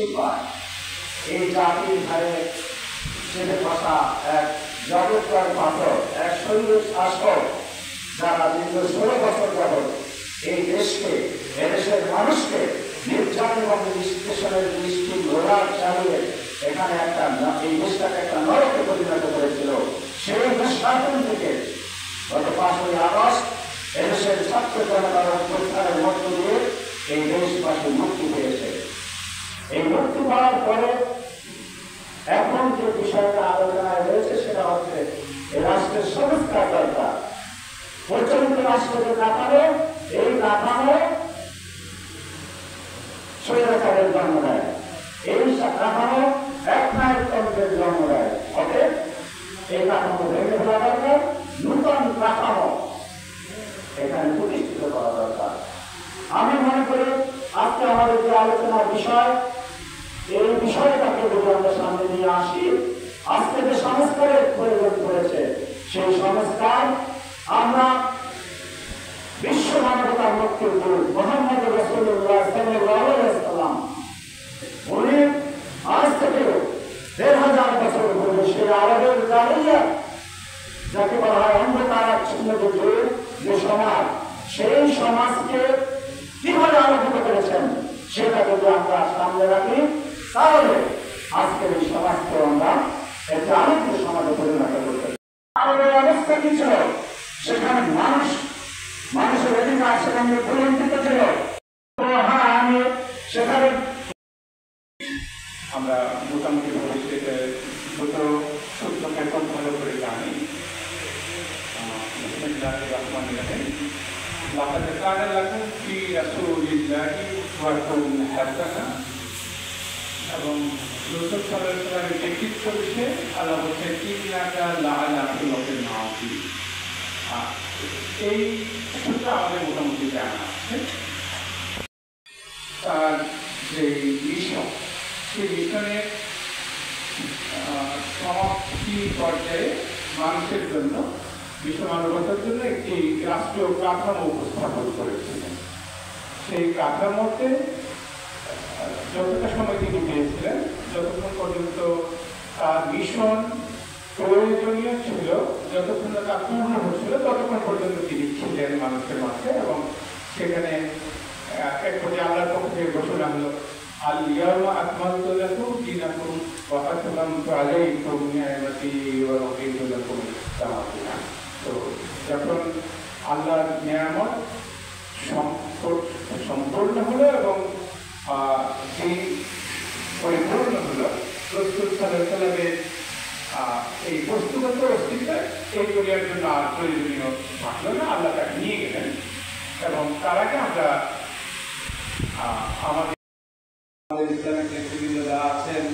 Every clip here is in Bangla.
সৃষ্টি পায়। এই জাতির ধারে চেপে বসা এক জগৎকার পাথর, এক শৈল শাসক, যারা দীর্ঘ 16 বছর যাবৎ এই দেশকে, এদেশের মানুষকে নির্যাতন এবং নিষ্পেষণের দৃষ্টি ঘোরার চালিয়ে এখানে এই দেশটাকে একটা নরকে পরিণত করেছিল। সেই দুঃশাসন থেকে গত 5ই আগস্ট এদেশের ছাত্র জনতার অভ্যুত্থানের মধ্য দিয়ে এই দেশবাসী মুক্তি পেয়েছে। এই মুক্তি পাওয়ার পরে এখন যে বিষয়টা আলোচনায় রয়েছে সেটা হচ্ছে এই রাষ্ট্রের সংস্কার দরকার। প্রচলিত রাষ্ট্রের কাঠামো, এই কাঠামো স্বৈরাচারের জন্ম দেয়, এই কাঠামো একনায়কতন্ত্রের জন্ম দেয়। অতএব এই কাঠামো ভেঙে ফেলা দরকার, নূতন কাঠামো এখানে প্রতিষ্ঠিত করা দরকার। আমি মনে করি আজকে আমাদের যে আলোচনার বিষয়, এই বিষয়টাকে যদি আমরা সামনে নিয়ে আসি, আজকে যে সংস্কারের প্রয়োজন পড়েছে সেই সংস্কার আমরা বিশ্ব মানবতার মুক্তির দূত মুহাম্মদ রাসূলুল্লাহ সাল্লাল্লাহু আলাইহি ওয়াসাল্লাম উনি আজ থেকে 1000 বছর পূর্বে সেই আরবের জাহিলিয়া, যাকে বলা হয় অন্ধকার আচ্ছন্ন যুগ, যে সমাজ, সেই সমাজকে কিভাবে আলোকিত করেছেন সেটা যদি আমরা সামনে রাখি, তাহলে আজকের এই সমাজকে আমরা একটা আলোকিত সমাজে পরিণত করতে পারি। আমাদের অবস্থা কি ছিল? সেখানে মানুষের অধিকার সেখানে পরিবর্তিত ছিল। হ্যাঁ, আমি সেখানে আমরা মোটামুটি ভবিষ্যতে দুটো সূত্রকে খুব ভালো করে জানি। لقد كان لكم في رسول الله أسوة حسنة এবং রাসূল সাল্লাল্লাহু আলাইহি ওয়াসাল্লামের ব্যক্তিত্ব বিষয়ে আল্লাহ বলেছেন ইন্নাকা লাআলা খুলুকিন আযীম। এই সূত্র আমাদের মোটামুটি জানা আছে। তার যে মিশন, সেই মিশনের সমাপ্তি পর্যায়ে মানুষের জন্য, বিশ্ব মানবতার জন্য একটি রাষ্ট্রীয় কাঠামো উপস্থাপন করেছিলেন। সেই কাঠামোতে যতটা সময় তিনি পেয়েছিলেন, যতক্ষণ পর্যন্ত তার মিশন প্রয়োজনীয় ছিল, যতক্ষণ তা পূর্ণ হচ্ছিল, ততক্ষণ পর্যন্ত তিনি ছিলেন মানুষের মাঝে। এবং সেখানে এক পর্যায়ে আল্লাহর পক্ষ থেকে ঘোষণা হলো, আল ইয়াউমা আকমালতু লাকুম দীনাকুম ওয়া আতমামতু আলাইকুম নি'মাতি ওয়া রাদিতু লাকুম ইসলাম দীনা। তো যখন আল্লাহর নিয়ামত সম্পূর্ণ হলো এবং এই পরিপূর্ণ হলো, রাসূল সাল্লাল্লাহু আলাইহি ওয়াসাল্লামের এই বস্তুগত অস্তিত্ব এই দুনিয়ার জন্য আর প্রয়োজনীয় থাকলো না, আল্লাহ তাকে নিয়ে গেলেন। এবং তার আগে আমরা আমাদের ইসলামিক নেতৃবৃন্দ যারা আছেন,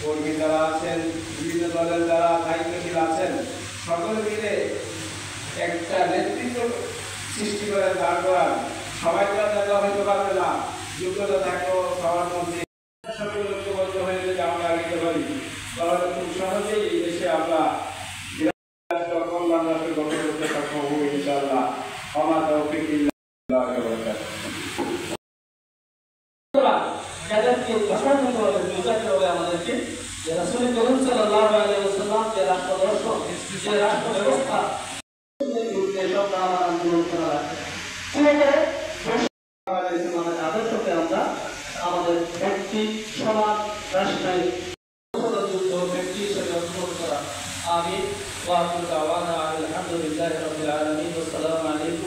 কর্মী যারা আছেন, বিভিন্ন দলের যারা দায়িত্বশীল আছেন, সকলে মিলে একটা নেতৃত্ব সৃষ্টি করে দাঁড় করান। সবাই তো দেখা হইতে পারবে না, যোগ্যতা থাকলেও সবার মধ্যে সবাই ঐক্যবদ্ধ হয়ে যদি আমরা আগে পারি, তাহলে খুব সহজেই এই দেশে আমরা কল্যাণ রাষ্ট্র গঠন করতে সক্ষম হবো ইনশাআল্লাহ। আমার তৌফিক যাদেরকে ঘোষণাভাবে বোঝাতে হবে আমাদেরকে যে রাসূল করিম সাল্লাল্লাহু আলাইহি ওয়াসাল্লাম যে রাষ্ট্র দর্শন, যে রাষ্ট্র ব্যবস্থা, আদর্শকে আমরা আমাদের ব্যক্তি, সমাজ, রাষ্ট্রের যুদ্ধ ব্যক্তি হিসেবে অনুসরণ করা। আমি ওয়া আখিরু দাওয়ানা আলহামদুলিল্লাহি রাব্বিল আলামিন। আসসালামু আলাইকুম।